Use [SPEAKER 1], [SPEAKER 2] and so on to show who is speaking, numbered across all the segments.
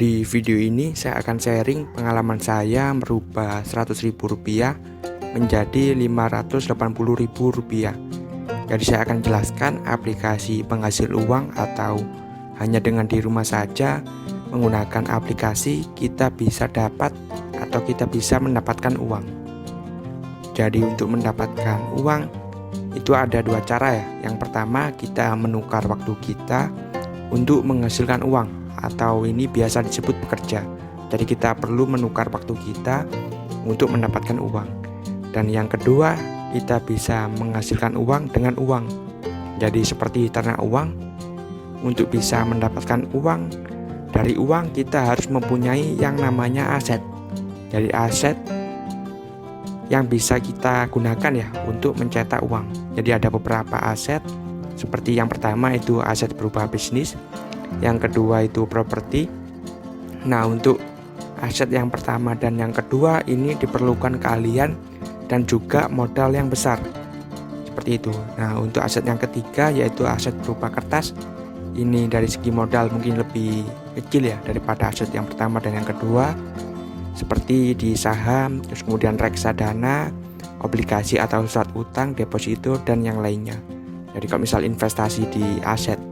[SPEAKER 1] Di video ini saya akan sharing pengalaman saya merubah Rp100.000 menjadi Rp580.000. Jadi saya akan jelaskan aplikasi penghasil uang atau hanya dengan di rumah saja menggunakan aplikasi kita bisa dapat atau kita bisa mendapatkan uang. Jadi untuk mendapatkan uang itu ada dua cara ya. Yang pertama kita menukar waktu kita untuk menghasilkan uang, atau ini biasa disebut bekerja. Jadi kita perlu menukar waktu kita untuk mendapatkan uang. Dan yang kedua, kita bisa menghasilkan uang dengan uang. Jadi seperti ternak uang, untuk bisa mendapatkan uang, dari uang kita harus mempunyai yang namanya aset. Jadi aset yang bisa kita gunakan ya untuk mencetak uang. Jadi ada beberapa aset, seperti yang pertama itu aset berupa bisnis, yang kedua itu properti. Nah, untuk aset yang pertama dan yang kedua ini diperlukan keahlian dan juga modal yang besar, seperti itu. Nah, untuk aset yang ketiga yaitu aset berupa kertas. Ini dari segi modal mungkin lebih kecil ya daripada aset yang pertama dan yang kedua, seperti di saham, terus kemudian reksadana, obligasi atau surat utang, deposito, dan yang lainnya. Jadi kalau misal investasi di aset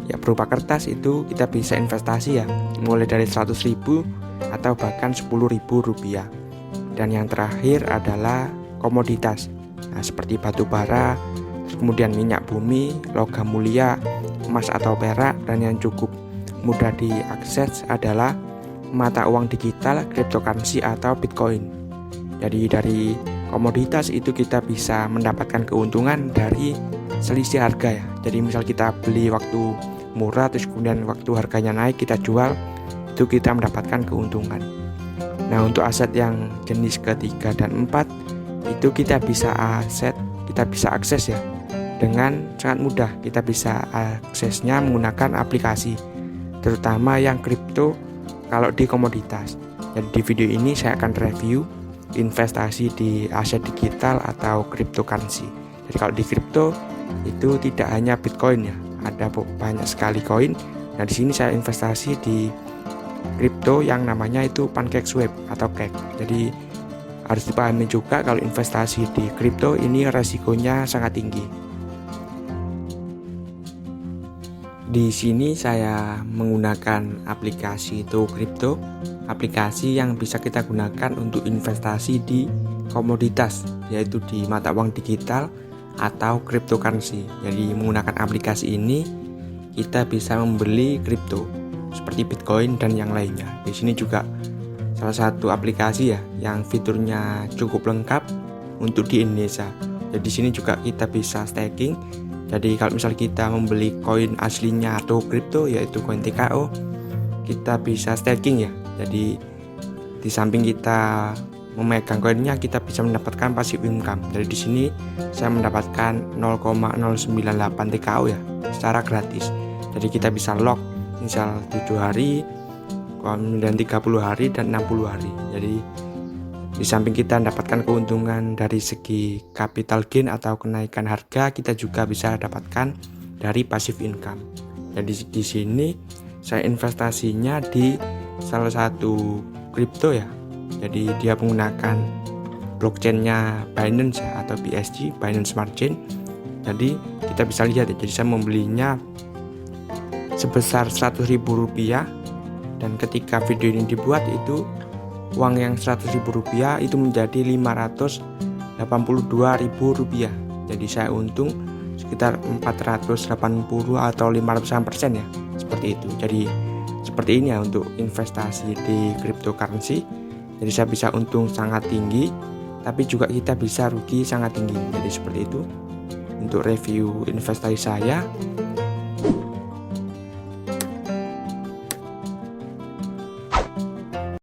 [SPEAKER 1] ya berupa kertas itu kita bisa investasi ya mulai dari 100.000 atau bahkan Rp10.000. Dan yang terakhir adalah komoditas. Nah, seperti batu bara, kemudian minyak bumi, logam mulia, emas atau perak, dan yang cukup mudah diakses adalah mata uang digital, cryptocurrency atau Bitcoin. Jadi dari komoditas itu kita bisa mendapatkan keuntungan dari selisih harga ya. Jadi misal kita beli waktu murah terus kemudian waktu harganya naik kita jual, itu kita mendapatkan keuntungan. Nah, untuk aset yang jenis ketiga dan empat itu kita bisa akses ya dengan sangat mudah. Kita bisa aksesnya menggunakan aplikasi, terutama yang kripto kalau di komoditas. Jadi di video ini saya akan review investasi di aset digital atau cryptocurrency. Jadi kalau di kripto itu tidak hanya Bitcoin ya, ada banyak sekali koin. Nah, di sini saya investasi di kripto yang namanya itu PancakeSwap atau Cake. Jadi harus dipahami juga kalau investasi di kripto ini resikonya sangat tinggi. Di sini saya menggunakan aplikasi itu kripto, aplikasi yang bisa kita gunakan untuk investasi di komoditas, yaitu di mata uang digital atau cryptocurrency. Jadi menggunakan aplikasi ini kita bisa membeli kripto seperti Bitcoin dan yang lainnya. Di sini juga salah satu aplikasi ya yang fiturnya cukup lengkap untuk di Indonesia. Jadi di sini juga kita bisa staking. Jadi kalau misal kita membeli koin aslinya atau kripto yaitu koin TKO, kita bisa staking ya. Jadi di samping kita memegang koinnya kita bisa mendapatkan passive income. Dari di sini saya mendapatkan 0,098 TKO ya secara gratis. Jadi kita bisa lock misal 7 hari, kemudian 30 hari dan 60 hari. Jadi di samping kita mendapatkan keuntungan dari segi capital gain atau kenaikan harga, kita juga bisa dapatkan dari passive income. Jadi di sini saya investasinya di salah satu kripto ya. Jadi dia menggunakan blockchainnya Binance ya, atau BSC, Binance Smart Chain. Jadi kita bisa lihat ya, jadi saya membelinya sebesar Rp100.000, dan ketika video ini dibuat itu uang yang Rp100.000 itu menjadi Rp582.000. Jadi saya untung sekitar 480 atau 500% ya, seperti itu. Jadi seperti ini ya untuk investasi di cryptocurrency. Jadi saya bisa untung sangat tinggi, tapi juga kita bisa rugi sangat tinggi. Jadi seperti itu untuk review investasi saya.